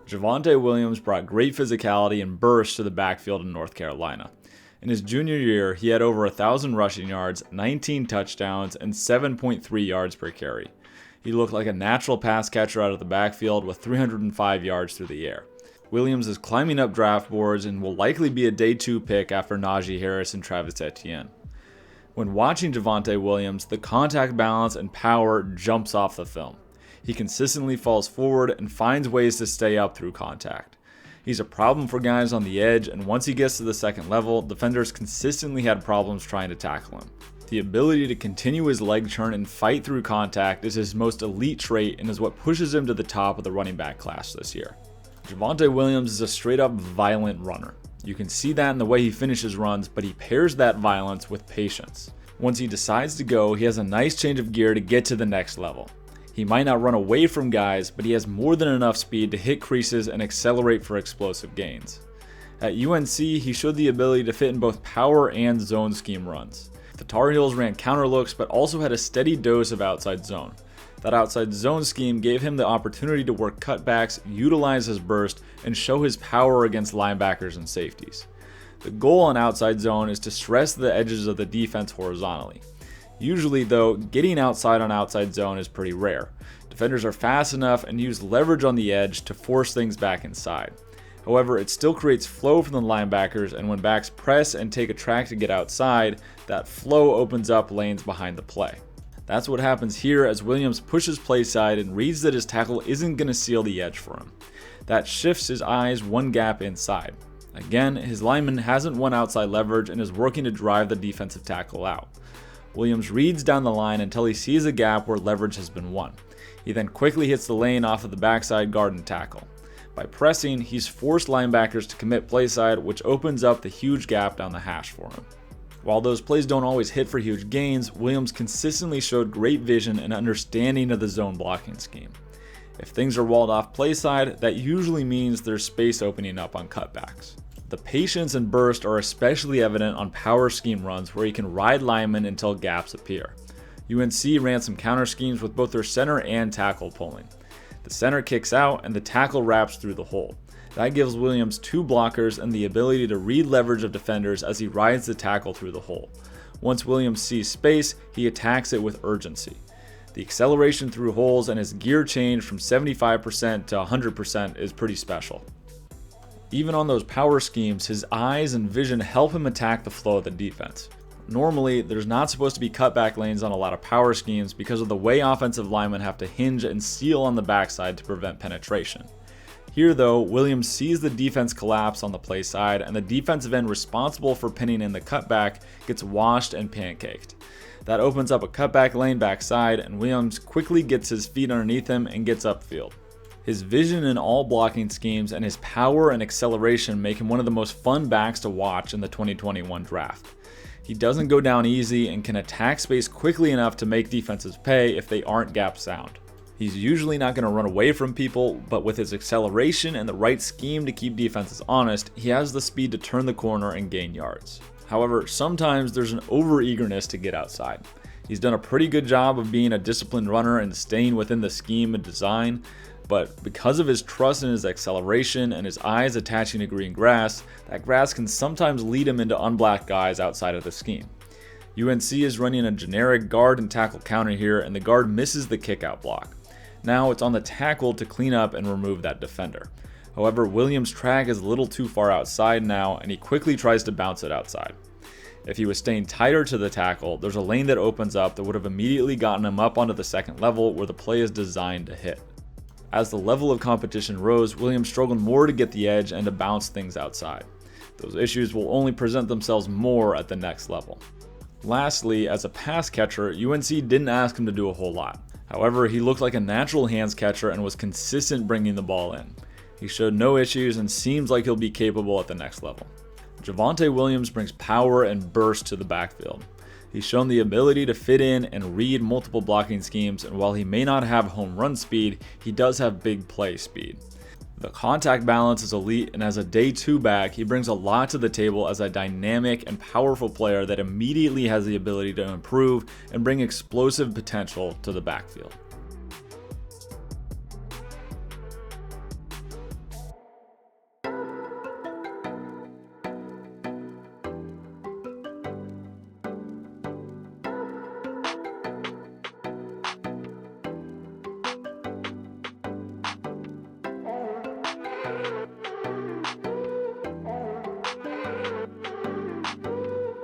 Javonte Williams brought great physicality and burst to the backfield in North Carolina. In his junior year, he had over 1,000 rushing yards, 19 touchdowns, and 7.3 yards per carry. He looked like a natural pass catcher out of the backfield with 305 yards through the air. Williams is climbing up draft boards and will likely be a day 2 pick after Najee Harris and Travis Etienne. When watching Javonte Williams, the contact balance and power jumps off the film. He consistently falls forward and finds ways to stay up through contact. He's a problem for guys on the edge, and once he gets to the second level, defenders consistently had problems trying to tackle him. The ability to continue his leg turn and fight through contact is his most elite trait and is what pushes him to the top of the running back class this year. Javonte Williams is a straight up violent runner. You can see that in the way he finishes runs, but he pairs that violence with patience. Once he decides to go, he has a nice change of gear to get to the next level. He might not run away from guys, but he has more than enough speed to hit creases and accelerate for explosive gains. At UNC, he showed the ability to fit in both power and zone scheme runs. The Tar Heels ran counter looks, but also had a steady dose of outside zone. That outside zone scheme gave him the opportunity to work cutbacks, utilize his burst, and show his power against linebackers and safeties. The goal on outside zone is to stress the edges of the defense horizontally. Usually though, getting outside on outside zone is pretty rare. Defenders are fast enough and use leverage on the edge to force things back inside. However, it still creates flow from the linebackers, and when backs press and take a track to get outside, that flow opens up lanes behind the play. That's what happens here as Williams pushes play side and reads that his tackle isn't going to seal the edge for him. That shifts his eyes one gap inside. Again, his lineman hasn't won outside leverage and is working to drive the defensive tackle out. Williams reads down the line until he sees a gap where leverage has been won. He then quickly hits the lane off of the backside guard and tackle. By pressing, he's forced linebackers to commit play side, which opens up the huge gap down the hash for him. While those plays don't always hit for huge gains, Williams consistently showed great vision and understanding of the zone blocking scheme. If things are walled off play side, that usually means there's space opening up on cutbacks. The patience and burst are especially evident on power scheme runs where he can ride linemen until gaps appear. UNC ran some counter schemes with both their center and tackle pulling. The center kicks out and the tackle wraps through the hole. That gives Williams 2 blockers and the ability to read leverage of defenders as he rides the tackle through the hole. Once Williams sees space, he attacks it with urgency. The acceleration through holes and his gear change from 75% to 100% is pretty special. Even on those power schemes, his eyes and vision help him attack the flow of the defense. Normally, there's not supposed to be cutback lanes on a lot of power schemes because of the way offensive linemen have to hinge and seal on the backside to prevent penetration. Here though, Williams sees the defense collapse on the play side and the defensive end responsible for pinning in the cutback gets washed and pancaked. That opens up a cutback lane backside and Williams quickly gets his feet underneath him and gets upfield. His vision in all blocking schemes and his power and acceleration make him one of the most fun backs to watch in the 2021 draft. He doesn't go down easy and can attack space quickly enough to make defenses pay if they aren't gap sound. He's usually not going to run away from people, but with his acceleration and the right scheme to keep defenses honest, he has the speed to turn the corner and gain yards. However, sometimes there's an over-eagerness to get outside. He's done a pretty good job of being a disciplined runner and staying within the scheme and design, but because of his trust in his acceleration and his eyes attaching to green grass, that grass can sometimes lead him into unblocked guys outside of the scheme. UNC is running a generic guard and tackle counter here, and the guard misses the kickout block. Now it's on the tackle to clean up and remove that defender. However, Williams' track is a little too far outside now, and he quickly tries to bounce it outside. If he was staying tighter to the tackle, there's a lane that opens up that would have immediately gotten him up onto the second level where the play is designed to hit. As the level of competition rose, Williams struggled more to get the edge and to bounce things outside. Those issues will only present themselves more at the next level. Lastly, as a pass catcher, UNC didn't ask him to do a whole lot. However, he looked like a natural hands catcher and was consistent bringing the ball in. He showed no issues and seems like he'll be capable at the next level. Javonte Williams brings power and burst to the backfield. He's shown the ability to fit in and read multiple blocking schemes, and while he may not have home run speed, he does have big play speed. The contact balance is elite, and as a day 2 back, he brings a lot to the table as a dynamic and powerful player that immediately has the ability to improve and bring explosive potential to the backfield. you.